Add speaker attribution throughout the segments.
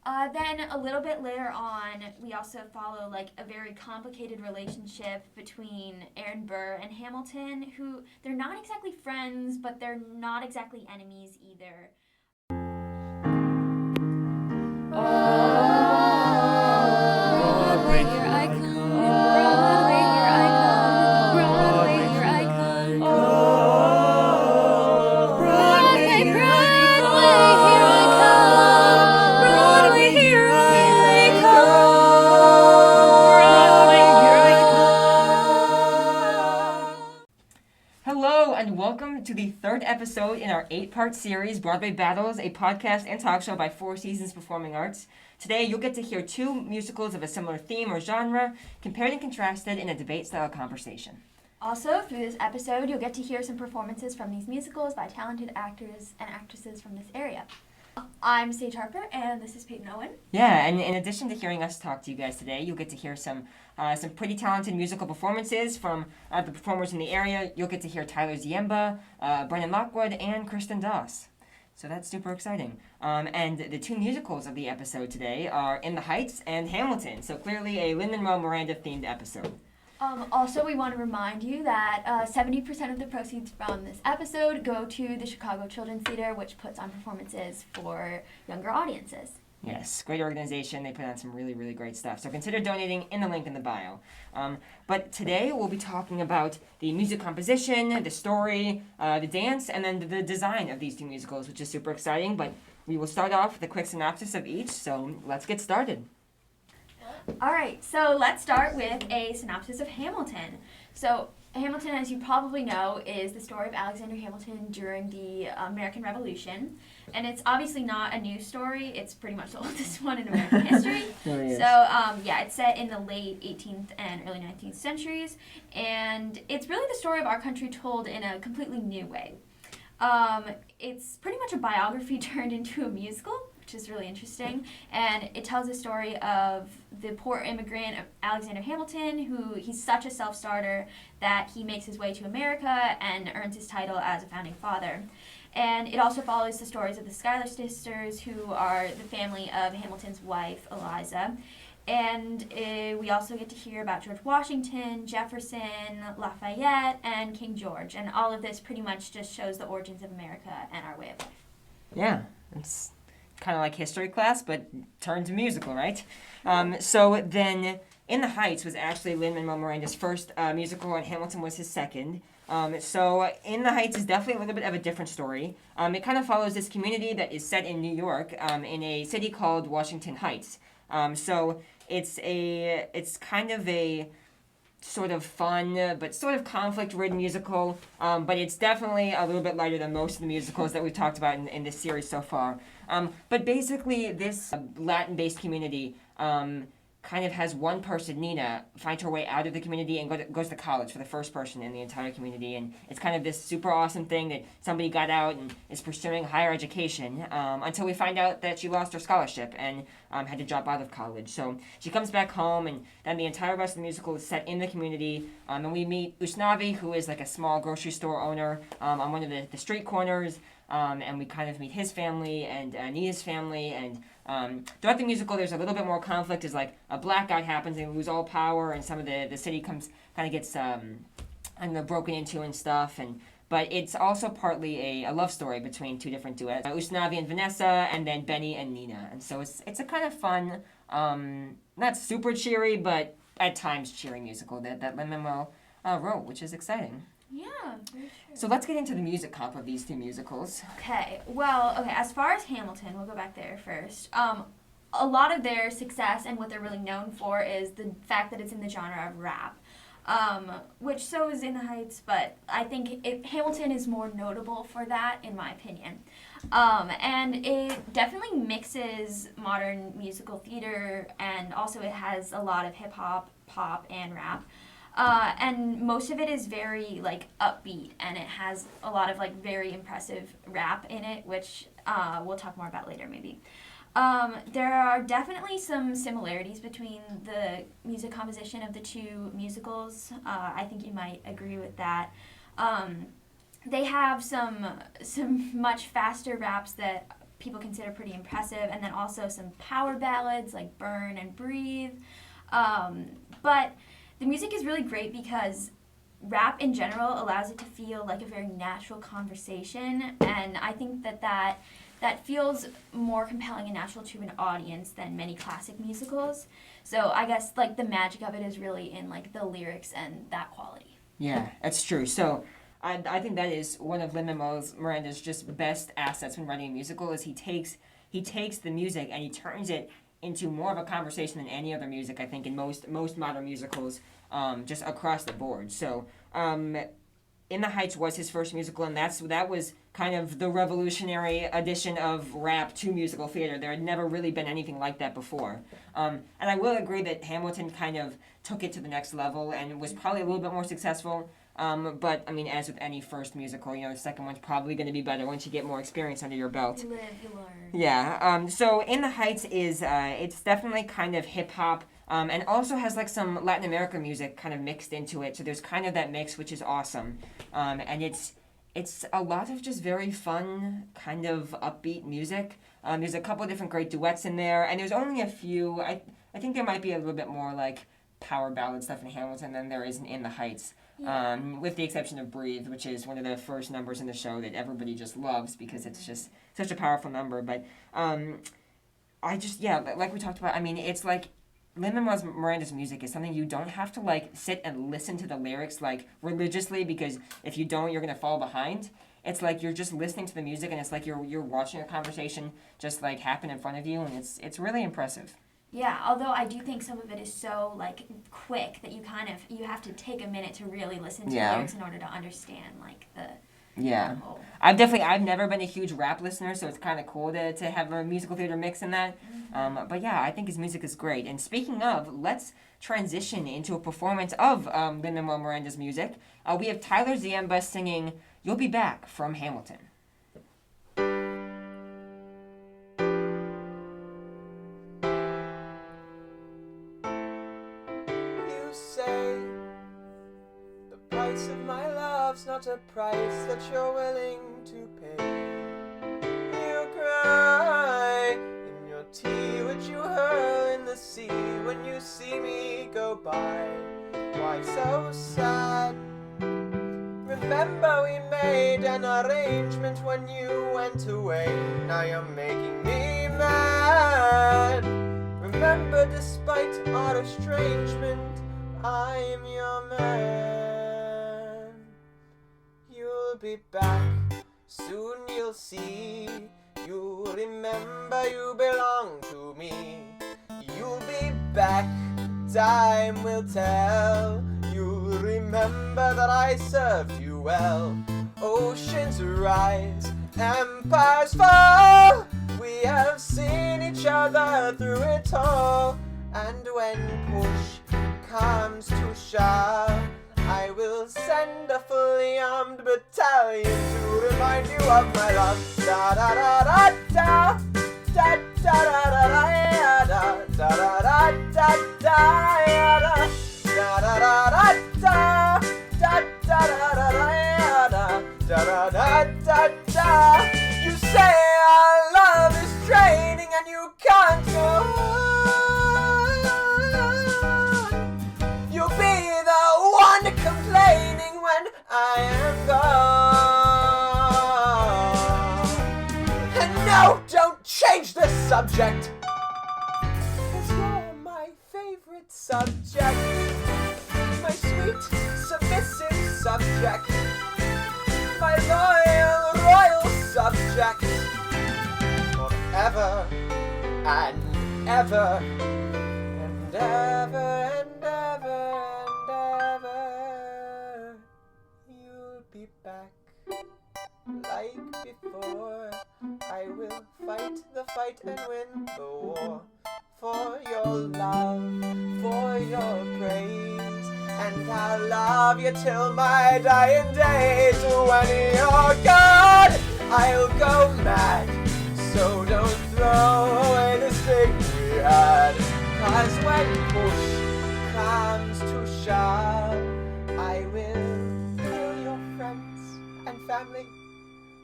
Speaker 1: Then a little bit later on, we also follow like a very complicated relationship between Aaron Burr and Hamilton, who they're not exactly friends, but they're not exactly enemies either.
Speaker 2: Broadway, here I come. Broadway, here I come. Broadway, here I come. Broadway, here I come. Broadway, here I come.
Speaker 3: Hello and welcome to the third episode in our 8-part series, Broadway Battles, a podcast and talk show by Four Seasons Performing Arts. Today you'll get to hear two musicals of a similar theme or genre, compared and contrasted in a debate-style conversation.
Speaker 1: Also, through this episode, you'll get to hear some performances from these musicals by talented actors and actresses from this area. I'm Sage Harper, and this is Peyton Owen.
Speaker 3: Yeah, and in addition to hearing us talk to you guys today, you'll get to hear some pretty talented musical performances from the performers in the area. You'll get to hear Tyler Ziemba, Brennan Lockwood, and Kristen. So that's super exciting. And the two musicals of the episode today are In the Heights and Hamilton. So clearly a Lin-Manuel Miranda-themed episode.
Speaker 1: Also, we want to remind you that 70% of the proceeds from this episode go to the Chicago Children's Theater, which puts on performances for younger audiences.
Speaker 3: Yes, great organization. They put on some really, really great stuff. So consider donating in the link in the bio. But today we'll be talking about the music composition, the story, the dance, and then the design of these two musicals, which is super exciting. But we will start off with a quick synopsis of each, so let's get started.
Speaker 1: All right, so let's start with a synopsis of Hamilton. So Hamilton, as you probably know, is the story of Alexander Hamilton during the American Revolution. And it's obviously not a new story. It's pretty much the oldest one in American history. It's set in the late 18th and early 19th centuries. And it's really the story of our country told in a completely new way. It's pretty much a biography turned into a musical, which is really interesting. And it tells the story of the poor immigrant Alexander Hamilton, who he's such a self-starter that he makes his way to America and earns his title as a founding father. And it also follows the stories of the Schuyler sisters, who are the family of Hamilton's wife, Eliza. And we also get to hear about George Washington, Jefferson, Lafayette, and King George. And all of this pretty much just shows the origins of America and our way of life.
Speaker 3: Yeah, it's kind of like history class, but turned to musical, right? So then, In the Heights was actually Lin-Manuel Miranda's first musical, and Hamilton was his second. So In the Heights is definitely a little bit of a different story. It kind of follows this community that is set in New York, in a city called Washington Heights. So it's kind of a sort of fun but sort of conflict-ridden musical, but it's definitely a little bit lighter than most of the musicals that we've talked about in this series so far. But basically, this Latin-based community kind of has one person, Nina, find her way out of the community and goes to college for the first person in the entire community. And it's kind of this super awesome thing that somebody got out and is pursuing higher education, until we find out that she lost her scholarship and had to drop out of college. So she comes back home, and then the entire rest of the musical is set in the community. And we meet Usnavi, who is like a small grocery store owner on one of the street corners. And we kind of meet his family and Nina's family, and throughout the musical there's a little bit more conflict as like a blackout happens and they lose all power, and some of the city kind of gets broken into and stuff, but it's also partly a love story between two different duets, Usnavi and Vanessa, and then Benny and Nina. And so it's a kind of fun, not super cheery, but at times cheery musical that Lin-Manuel wrote, which is exciting.
Speaker 1: Yeah, very true.
Speaker 3: So let's get into the music comp of these two musicals.
Speaker 1: Okay, as far as Hamilton, we'll go back there first. A lot of their success and what they're really known for is the fact that it's in the genre of rap, which so is In the Heights, but I think Hamilton is more notable for that, in my opinion. And it definitely mixes modern musical theater, and also it has a lot of hip-hop, pop, and rap. And most of it is very, like, upbeat, and it has a lot of, like, very impressive rap in it, which we'll talk more about later, maybe. There are definitely some similarities between the music composition of the two musicals. I think you might agree with that. They have some much faster raps that people consider pretty impressive, and then also some power ballads like Burn and Breathe. But the music is really great because rap in general allows it to feel like a very natural conversation, and I think that feels more compelling and natural to an audience than many classic musicals. So I guess like the magic of it is really in like the lyrics and that quality.
Speaker 3: Yeah, that's true. So I think that is one of Lin-Manuel Miranda's just best assets when writing a musical is he takes the music and he turns it into more of a conversation than any other music, I think, in most modern musicals, just across the board. So In the Heights was his first musical, and that was kind of the revolutionary addition of rap to musical theater. There had never really been anything like that before. And I will agree that Hamilton kind of took it to the next level and was probably a little bit more successful. But, I mean, as with any first musical, the second one's probably going to be better once you get more experience under your belt.
Speaker 1: You live, you learn.
Speaker 3: Yeah. So In the Heights is, it's definitely kind of hip-hop, and also has, like, some Latin America music kind of mixed into it. So there's kind of that mix, which is awesome. And it's a lot of just very fun, kind of upbeat music. There's a couple of different great duets in there, and there's only a few. I think there might be a little bit more, like, power ballad stuff in Hamilton than there is in the Heights.
Speaker 1: Yeah.
Speaker 3: With the exception of Breathe, which is one of the first numbers in the show that everybody just loves because it's just such a powerful number. But like we talked about, I mean, it's like Lin-Manuel Miranda's music is something you don't have to, like, sit and listen to the lyrics, like, religiously, because if you don't, you're going to fall behind. It's like you're just listening to the music, and it's like you're watching a conversation just, like, happen in front of you, and it's really impressive.
Speaker 1: Yeah, although I do think some of it is so, like, quick that you have to take a minute to really listen to the lyrics in order to understand, like, the whole.
Speaker 3: I've never been a huge rap listener, so it's kind of cool to have a musical theater mix in that.
Speaker 1: Mm-hmm.
Speaker 3: But yeah, I think his music is great. And speaking of, let's transition into a performance of Lin-Manuel Miranda's music. We have Tyler Ziemba singing You'll Be Back from Hamilton.
Speaker 4: Not a price that you're willing to pay. You cry in your tea, which you hurl in the sea when you see me go by. Why so sad? Remember we made an arrangement when you went away. Now you're making me mad. Remember, despite our estrangement, I'm your man. You'll be back, soon you'll see. You'll remember you belong to me. You'll be back, time will tell. You'll remember that I served you well. Oceans rise, empires fall. We have seen each other through it all. And when push comes to shove, I will send a fully armed battalion to remind you of my love. Da da da da da da da da da da da da da da da da da. You say our love is draining and you can't go on. You'll be the one complaining when I am gone. And no, don't change the subject, 'cause you're my favorite subject, my sweet, submissive subject, my royal subject, forever and ever and ever and ever and ever. You'll be back like before. I will fight the fight and win the war. For your love, for your praise, and I'll love you till my dying days. When you're gone, I'll go mad, so don't throw away this thing we had. 'Cause when push comes to shove, I will kill your friends and family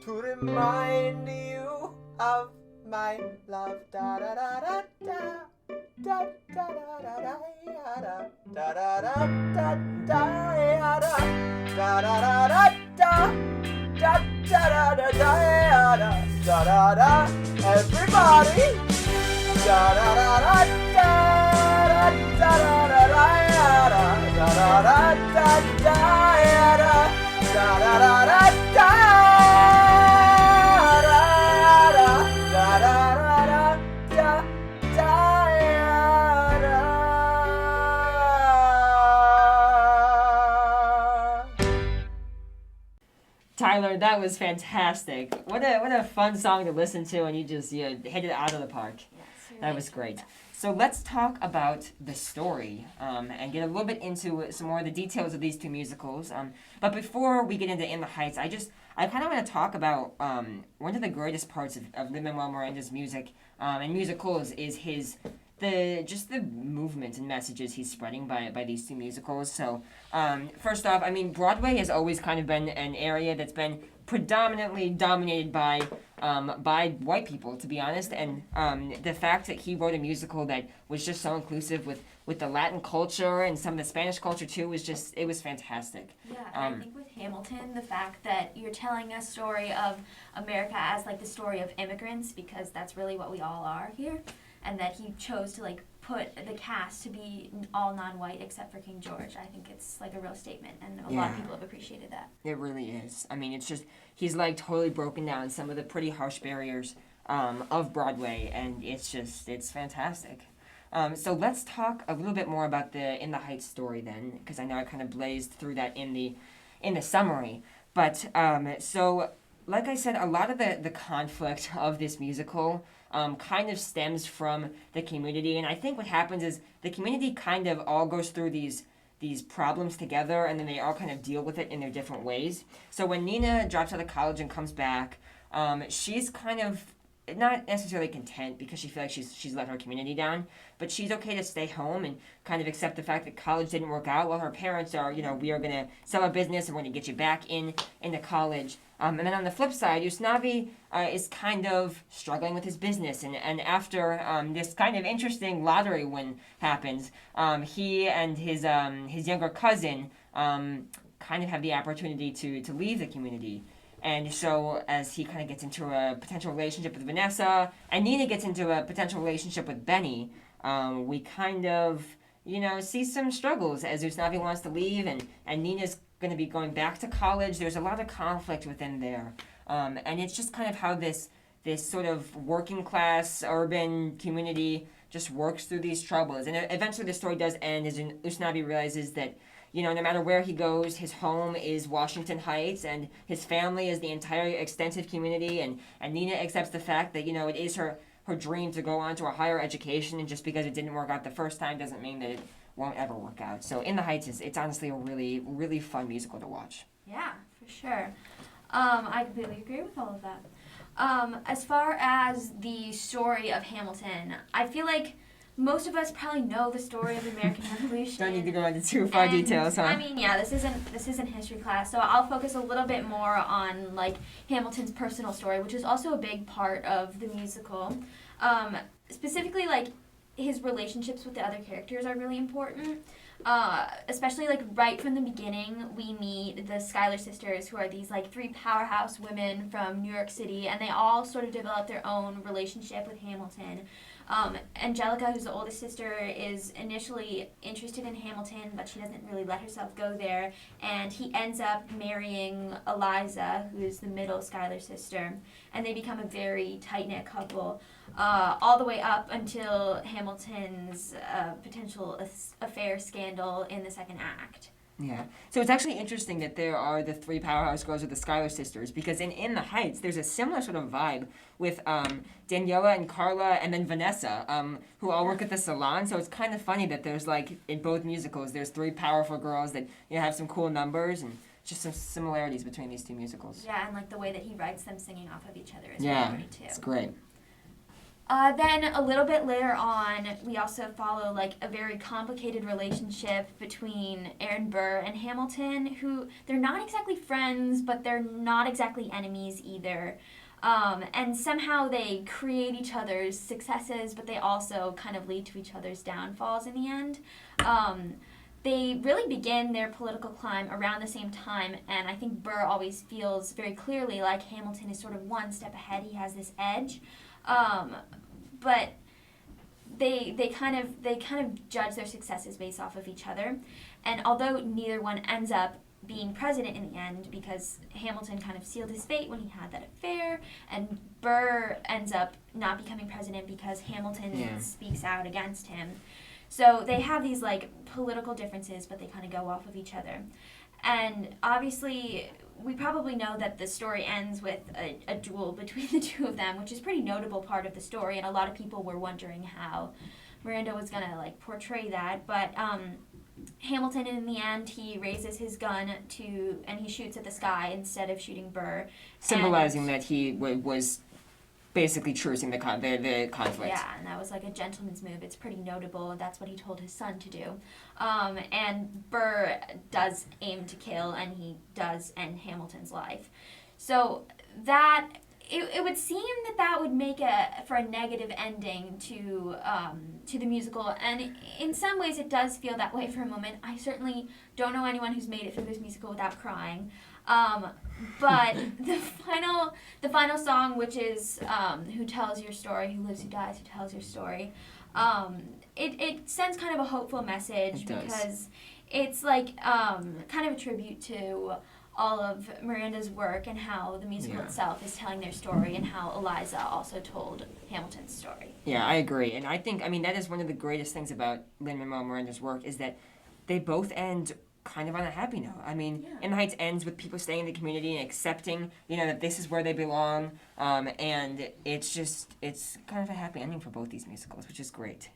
Speaker 4: to remind you of my love. Da da da da da. Da da da da da da da da da da da da da da da da. Da da da da da da da da da. Everybody. Da da da da da da da da da da da da da da da da da da da.
Speaker 3: Tyler, that was fantastic. What a fun song to listen to, and you hit it out of the park.
Speaker 1: Yes,
Speaker 3: That was great. So let's talk about the story and get a little bit into some more of the details of these two musicals. But before we get into In the Heights, I kind of want to talk about one of the greatest parts of Lin-Manuel Miranda's music and musicals is the movement and messages he's spreading by these two musicals. So first off, I mean, Broadway has always kind of been an area that's been predominantly dominated by white people, to be honest. And the fact that he wrote a musical that was just so inclusive with the Latin culture and some of the Spanish culture too it was fantastic.
Speaker 1: Yeah, I think with Hamilton, the fact that you're telling a story of America as like the story of immigrants, because that's really what we all are here, and that he chose to like put the cast to be all non-white except for King George. I think it's like a real statement, and a lot of people have appreciated that.
Speaker 3: It really is. I mean, it's just he's like totally broken down some of the pretty harsh barriers of Broadway, and it's fantastic. So let's talk a little bit more about the In the Heights story then, because I know I kind of blazed through that in the summary. But so like I said, a lot of the conflict of this musical kind of stems from the community, and I think what happens is the community kind of all goes through these problems together, and then they all kind of deal with it in their different ways. So when Nina drops out of college and comes back, she's kind of not necessarily content because she feels like she's let her community down, but she's okay to stay home and kind of accept the fact that college didn't work out. While her parents are, we are going to sell our business and we're going to get you back into college. And then on the flip side, Usnavi is kind of struggling with his business. And after this kind of interesting lottery win happens, he and his younger cousin kind of have the opportunity to leave the community. And so as he kind of gets into a potential relationship with Vanessa, and Nina gets into a potential relationship with Benny, we kind of, see some struggles as Usnavi wants to leave, and Nina's going to be going back to college. There's a lot of conflict within there. And it's just kind of how this sort of working class urban community just works through these troubles. And eventually the story does end as Usnavi realizes that, no matter where he goes, his home is Washington Heights, and his family is the entire extensive community, and Nina accepts the fact that, it is her dream to go on to a higher education, and just because it didn't work out the first time doesn't mean that it won't ever work out. So In the Heights it's honestly a really, really fun musical to watch.
Speaker 1: Yeah, for sure. I completely agree with all of that. As far as the story of Hamilton, I feel like most of us probably know the story of the American Revolution.
Speaker 3: Don't need to go into too far details, huh?
Speaker 1: I mean, yeah, this isn't history class, so I'll focus a little bit more on like Hamilton's personal story, which is also a big part of the musical. Specifically, like his relationships with the other characters are really important. Especially like right from the beginning, we meet the Schuyler sisters, who are these like three powerhouse women from New York City, and they all sort of develop their own relationship with Hamilton. Angelica, who's the oldest sister, is initially interested in Hamilton, but she doesn't really let herself go there, and he ends up marrying Eliza, who is the middle Schuyler sister, and they become a very tight-knit couple, all the way up until Hamilton's potential affair scandal in the second act.
Speaker 3: Yeah. So it's actually interesting that there are the three powerhouse girls of the Schuyler sisters, because in the Heights, there's a similar sort of vibe with Daniela and Carla and then Vanessa, who all work at the salon. So it's kind of funny that there's like, in both musicals, there's three powerful girls that have some cool numbers, and just some similarities between these two musicals.
Speaker 1: Yeah, and like the way that he writes them singing off of each other is really great too.
Speaker 3: It's great.
Speaker 1: Then a little bit later on, we also follow like a very complicated relationship between Aaron Burr and Hamilton, who they're not exactly friends, but they're not exactly enemies either. And somehow they create each other's successes, but they also kind of lead to each other's downfalls in the end. They really begin their political climb around the same time, and I think Burr always feels very clearly like Hamilton is sort of one step ahead. He has this edge, but they kind of judge their successes based off of each other, and although neither one ends up being president in the end, because Hamilton kind of sealed his fate when he had that affair, and Burr ends up not becoming president because Hamilton speaks out against him. So they have these like political differences, but they kind of go off of each other. And obviously, we probably know that the story ends with a duel between the two of them, which is a pretty notable part of the story, and a lot of people were wondering how Miranda was gonna like portray that. But Hamilton, in the end, he raises his gun and he shoots at the sky instead of shooting Burr,
Speaker 3: symbolizing that he was basically trucing the conflict.
Speaker 1: Yeah, and that was like a gentleman's move. It's pretty notable. That's what he told his son to do. And Burr does aim to kill, and he does end Hamilton's life. So that it would seem that would make for a negative ending to the musical, and in some ways it does feel that way for a moment. I certainly don't know anyone who's made it through this musical without crying. But the final song, which is Who Tells Your Story, Who Lives, Who Dies, Who Tells Your Story, it sends kind of a hopeful message because it's like kind of a tribute to all of Miranda's work and how the musical itself is telling their story, and how Eliza also told Hamilton's story.
Speaker 3: Yeah, I agree. And I think, that is one of the greatest things about Lin-Manuel Miranda's work, is that they both end kind of on a happy note. In the Heights ends with people staying in the community and accepting, that this is where they belong, and it's kind of a happy ending for both these musicals, which is great.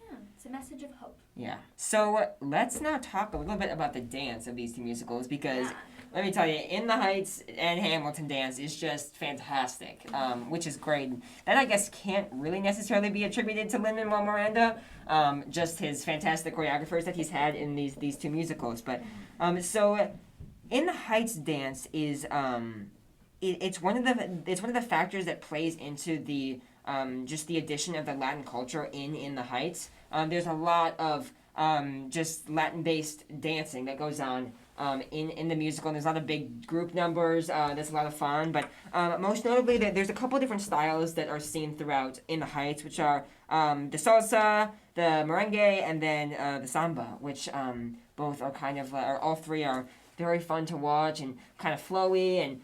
Speaker 1: Yeah, it's a message of hope.
Speaker 3: Yeah. So let's now talk a little bit about the dance of these two musicals, because let me tell you, In the Heights and Hamilton dance is just fantastic, which is great. That, I guess, can't really necessarily be attributed to Lin-Manuel Miranda, just his fantastic choreographers that he's had in these two musicals. But so In the Heights dance is it's one of the factors that plays into the just the addition of the Latin culture in the Heights. There's a lot of just Latin-based dancing that goes on in the musical, and there's a lot of big group numbers. That's a lot of fun, but most notably, there's a couple different styles that are seen throughout In the Heights, which are the salsa, the merengue, and then the samba, which both are kind of, or all three are very fun to watch and kind of flowy, and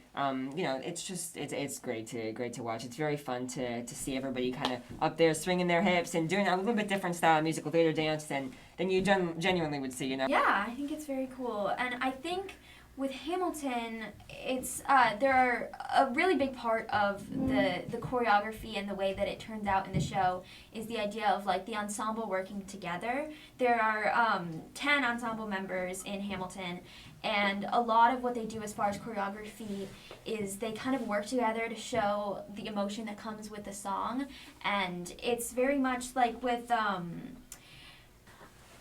Speaker 3: it's great to watch. It's very fun to see everybody kind of up there swinging their hips and doing a little bit different style of musical theater dance than you genuinely would see,
Speaker 1: Yeah, I think it's very cool, and I think with Hamilton, it's there are a really big part of the choreography and the way that it turns out in the show is the idea of like the ensemble working together. There are 10 ensemble members in Hamilton, and a lot of what they do as far as choreography is they kind of work together to show the emotion that comes with the song, and it's very much like with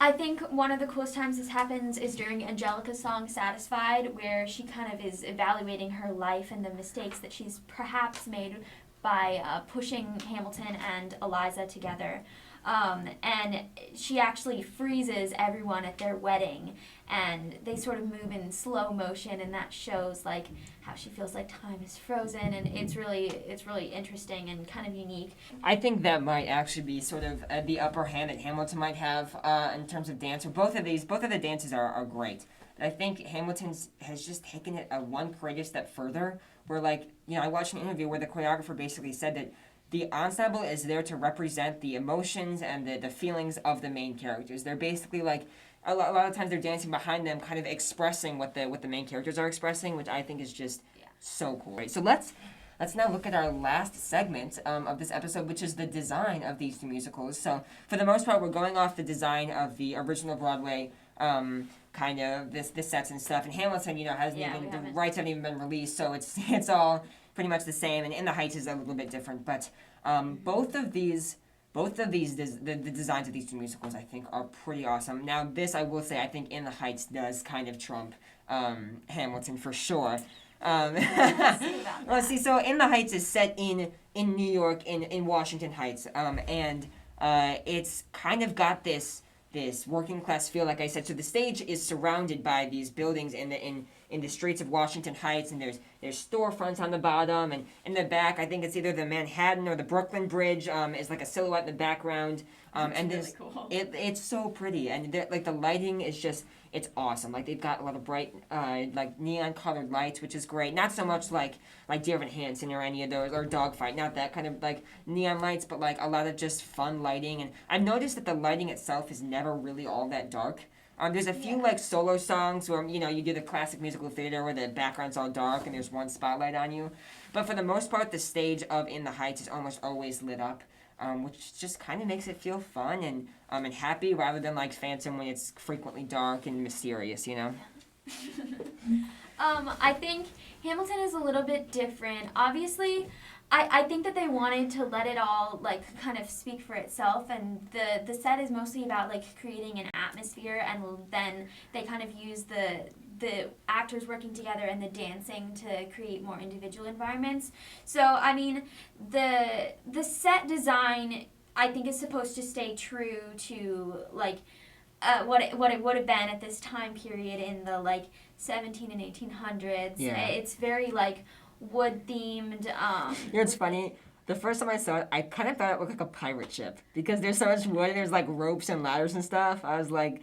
Speaker 1: I think one of the coolest times this happens is during Angelica's song Satisfied, where she kind of is evaluating her life and the mistakes that she's perhaps made by pushing Hamilton and Eliza together. And she actually freezes everyone at their wedding, and they sort of move in slow motion, and that shows like how she feels like time is frozen, and it's really interesting and kind of unique.
Speaker 3: I think that might actually be sort of the upper hand that Hamilton might have in terms of dance. Both of the dances are great. But I think Hamilton has just taken it one courageous step further, where I watched an interview where the choreographer basically said that the ensemble is there to represent the emotions and the feelings of the main characters. They're basically like, a lot of times they're dancing behind them, kind of expressing what the main characters are expressing, which I think is just so cool. Right, so let's now look at our last segment of this episode, which is the design of these two musicals. So for the most part, we're going off the design of the original Broadway kind of this sets and stuff. And Hamilton, the rights haven't even been released, so it's all pretty much the same, and In the Heights is a little bit different, but both of these the designs of these two musicals I think are pretty awesome. Now this I will say, I think In the Heights does kind of trump Hamilton for sure. Well, see, so In the Heights is set in New York, in Washington Heights, and it's kind of got this working class feel, like I said. So the stage is surrounded by these buildings in the streets of Washington Heights, and there's storefronts on the bottom, and in the back, I think it's either the Manhattan or the Brooklyn Bridge is like a silhouette in the background. And
Speaker 1: really
Speaker 3: this,
Speaker 1: cool.
Speaker 3: it's so pretty, and like the lighting is just, it's awesome. Like they've got a lot of bright like neon colored lights, which is great. Not so much like Dear Evan Hansen or any of those, or Dogfight, not that kind of like neon lights, but like a lot of just fun lighting. And I've noticed that the lighting itself is never really all that dark. There's a few like solo songs where you do the classic musical theater where the background's all dark and there's one spotlight on you, but for the most part, the stage of In the Heights is almost always lit up. Which just kind of makes it feel fun and happy, rather than like Phantom when it's frequently dark and mysterious,
Speaker 1: I think Hamilton is a little bit different. Obviously, I think that they wanted to let it all like kind of speak for itself, and the set is mostly about like creating an atmosphere, and then they kind of use the actors working together and the dancing to create more individual environments. So I mean, the set design, I think, is supposed to stay true to like what it would have been at this time period in the like 17 and 1800s.
Speaker 3: Yeah.
Speaker 1: It's very like wood themed.
Speaker 3: It's funny. The first time I saw it, I kind of thought it looked like a pirate ship because there's so much wood and there's like ropes and ladders and stuff. I was like,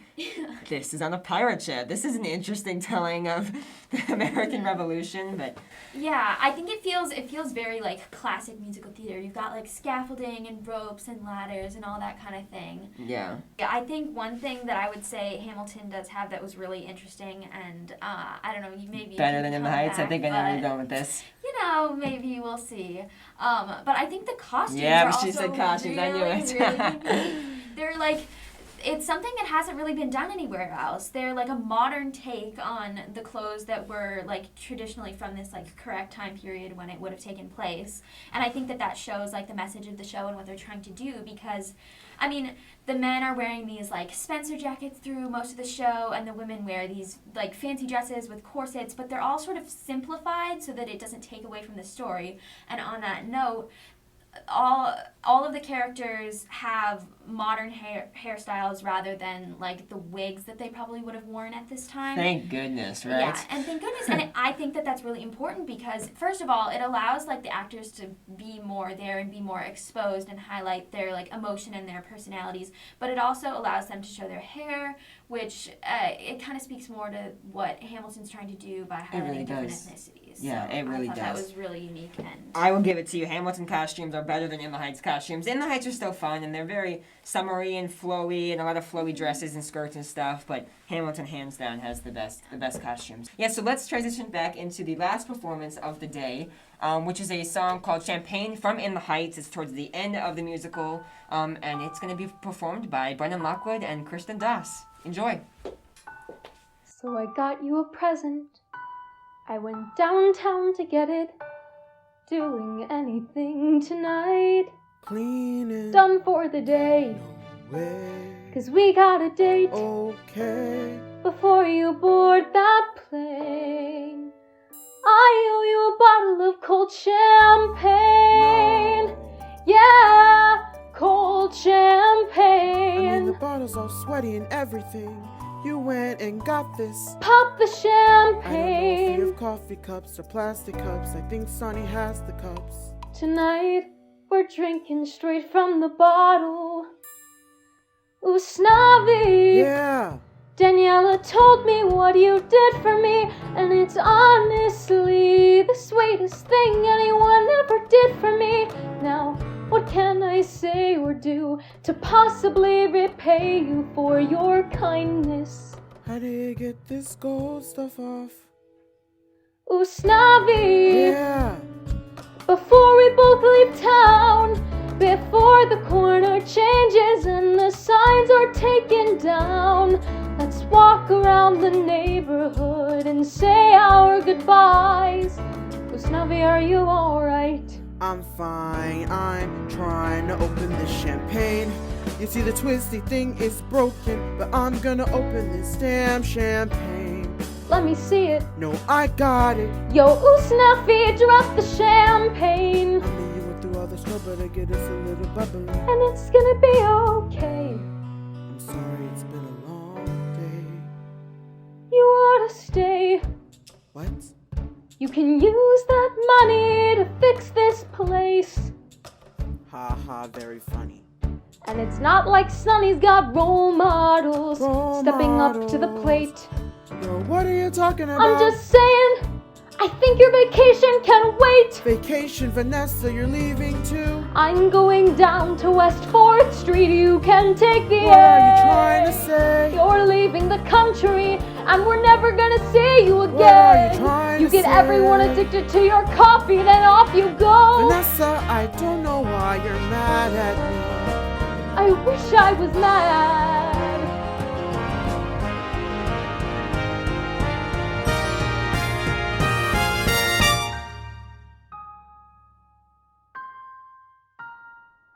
Speaker 3: this is on a pirate ship. This is an interesting telling of the American Revolution, but
Speaker 1: Yeah, I think it feels very like classic musical theater. You've got like scaffolding and ropes and ladders and all that kind of thing.
Speaker 3: yeah.
Speaker 1: Yeah, I think one thing that I would say Hamilton does have that was really interesting, and I don't know, maybe
Speaker 3: Better than In the Heights? I think I know where you're going with this.
Speaker 1: Maybe we'll see. But I think the costumes
Speaker 3: Yeah,
Speaker 1: are
Speaker 3: but she
Speaker 1: also
Speaker 3: said costumes, I knew it.
Speaker 1: really unique. They're like, it's something that hasn't really been done anywhere else. They're like a modern take on the clothes that were like traditionally from this like correct time period when it would have taken place. And I think that shows like the message of the show and what they're trying to do, because I mean, the men are wearing these like Spencer jackets through most of the show, and the women wear these like fancy dresses with corsets, but they're all sort of simplified so that it doesn't take away from the story. And on that note, all of the characters have modern hairstyles rather than like the wigs that they probably would have worn at this time.
Speaker 3: Thank goodness, right?
Speaker 1: Yeah, and thank goodness. And I think that that's really important because, first of all, it allows like the actors to be more there and be more exposed and highlight their like emotion and their personalities. But it also allows them to show their hair, which it kind of speaks more to what Hamilton's trying to do by highlighting
Speaker 3: really
Speaker 1: different
Speaker 3: does.
Speaker 1: ethnicities.
Speaker 3: Yeah,
Speaker 1: So
Speaker 3: it really
Speaker 1: I thought
Speaker 3: does.
Speaker 1: that was really unique. And
Speaker 3: I will give it to you. Hamilton costumes are better than In the Heights costumes. In the Heights are still fun, and they're very summery and flowy, and a lot of flowy dresses and skirts and stuff, but Hamilton, hands down, has the best costumes. Yeah, so let's transition back into the last performance of the day, which is a song called Champagne from In the Heights. It's towards the end of the musical, and it's going to be performed by Brennan, Lockwood, and Kristen Das. Enjoy.
Speaker 2: So I got you a present. I went downtown to get it. Doing anything tonight.
Speaker 4: Cleaning.
Speaker 2: Done for the day.
Speaker 4: Way.
Speaker 2: 'Cause we got a date.
Speaker 4: Okay.
Speaker 2: Before you board that plane, I owe you a bottle of cold champagne. Yeah, cold champagne.
Speaker 4: I mean, the bottle's all sweaty and everything. You went and got this.
Speaker 2: Pop the
Speaker 4: I don't know if
Speaker 2: champagne.
Speaker 4: you have coffee cups or plastic cups. I think Sonny has the cups.
Speaker 2: Tonight, we're drinking straight from the bottle. Ooh, snobby.
Speaker 4: Yeah.
Speaker 2: Daniela told me what you did for me, and it's honestly the sweetest thing anyone ever did for me. Now, what can I say or do to possibly repay you for your kindness?
Speaker 4: How do you get this gold stuff off?
Speaker 2: Ooh, snobby.
Speaker 4: Yeah.
Speaker 2: Before we both leave town, before the corner changes and the signs are taken down, let's walk around the neighborhood and say our goodbyes. Ooh, snobby, are you alright?
Speaker 4: I'm fine, I'm trying to open this champagne. You see the twisty thing is broken, but I'm gonna open this damn champagne.
Speaker 2: let me see it.
Speaker 5: No, I got it.
Speaker 2: Yo, ooh, Snuffy, drop the champagne.
Speaker 5: Honey, you went through all the snow, but I get us a little bubbly.
Speaker 2: And it's gonna be okay.
Speaker 5: I'm sorry, it's been a long day.
Speaker 2: You ought to stay.
Speaker 5: What?
Speaker 2: You can use that money to fix this place.
Speaker 5: Ha ha, very funny.
Speaker 2: And it's not like Sonny's got role models stepping up to the
Speaker 5: models.
Speaker 2: plate.
Speaker 5: Yo, what are you talking about?
Speaker 2: I'm just saying, I think your vacation can wait.
Speaker 5: Vacation, Vanessa, you're leaving too?
Speaker 2: I'm going down to West 4th Street. You can take the
Speaker 5: What are you trying to say?
Speaker 2: You're leaving the country, and we're never gonna see you again.
Speaker 5: What are you trying
Speaker 2: You
Speaker 5: to
Speaker 2: get
Speaker 5: say?
Speaker 2: everyone addicted to your coffee, then off you go.
Speaker 5: Vanessa, I don't know why you're mad at me.
Speaker 2: I wish I was mad.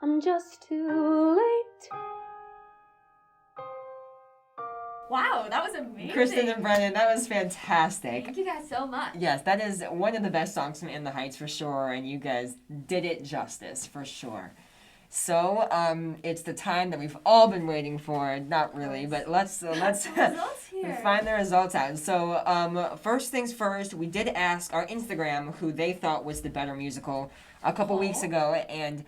Speaker 2: I'm just too late.
Speaker 1: Wow, that was amazing.
Speaker 3: Kristen and Brennan, that was fantastic.
Speaker 1: Thank you guys so much.
Speaker 3: Yes, that is one of the best songs from In the Heights for sure, and you guys did it justice for sure. So, it's the time that we've all been waiting for. Not really, but let's
Speaker 1: Results here.
Speaker 3: find the results out. So, first things first, we did ask our Instagram who they thought was the better musical a couple weeks ago, and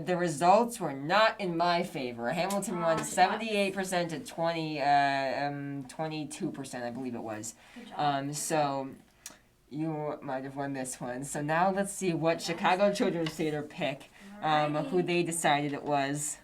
Speaker 3: the results were not in my favor. Hamilton won 78% to 22%, I believe it was.
Speaker 1: Good job.
Speaker 3: So you might have won this one. So now let's see what Chicago Children's Theater pick. Who they decided it was.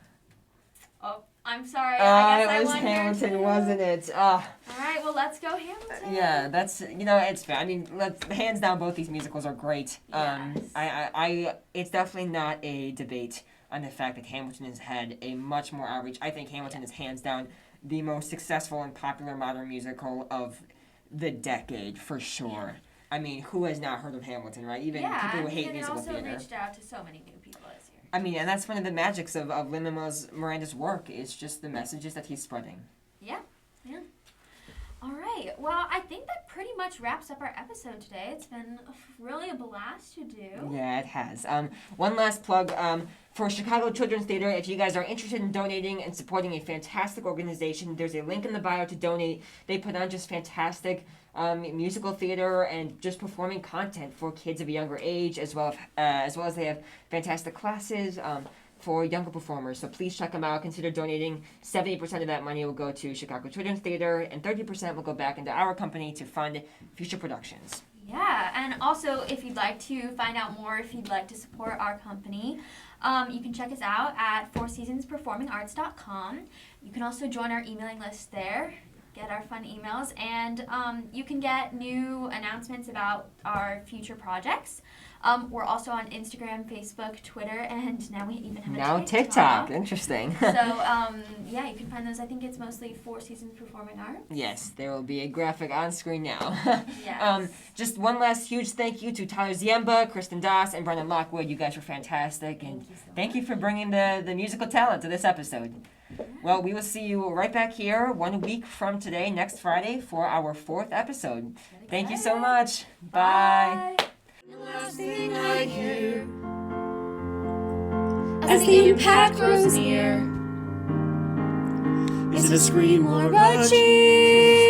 Speaker 1: Oh, I'm sorry. I guess I
Speaker 3: it was
Speaker 1: won here
Speaker 3: Hamilton,
Speaker 1: too.
Speaker 3: wasn't it?
Speaker 1: All right, well, let's go Hamilton.
Speaker 3: Yeah, that's it's fair. I mean, hands down, both these musicals are great.
Speaker 1: Yes.
Speaker 3: I it's definitely not a debate on the fact that Hamilton has had a much more outreach. I think Hamilton is hands down the most successful and popular modern musical of the decade for sure. I mean, who has not heard of Hamilton, right? Even people who hate musical
Speaker 1: and it
Speaker 3: theater.
Speaker 1: also reached out to so many new people this year.
Speaker 3: I mean, and that's one of the magics of Lin-Manuel Miranda's work. It's just the messages that he's spreading.
Speaker 1: Yeah. All right. Well, I think that pretty much wraps up our episode today. It's been really a blast to do.
Speaker 3: Yeah, it has. One last plug for Chicago Children's Theater. If you guys are interested in donating and supporting a fantastic organization, there's a link in the bio to donate. They put on just fantastic musical theater and just performing content for kids of a younger age, as well as they have fantastic classes for younger performers. So please check them out. Consider donating. 70% of that money will go to Chicago Children's Theater, and 30% will go back into our company to fund future productions.
Speaker 1: Yeah, and also if you'd like to find out more, if you'd like to support our company, you can check us out at fourseasonsperformingarts.com. You can also join our emailing list there, get our fun emails, and you can get new announcements about our future projects. We're also on Instagram, Facebook, Twitter, and now we even have a
Speaker 3: TikTok. Interesting.
Speaker 1: So, yeah, you can find those. I think it's mostly Four Seasons Performing Arts.
Speaker 3: Yes, there will be a graphic on screen now.
Speaker 1: Yes.
Speaker 3: Just one last huge thank you to Tyler Ziemba, Kristen Doss, and Brennan Lockwood. You guys were fantastic, and thank you for bringing the musical talent to this episode. Well, we will see you right back here 1 week from today, next Friday, for our 4th episode. Thank you so much. Bye.
Speaker 6: The last thing I hear as the impact grows near is a scream or a cheer.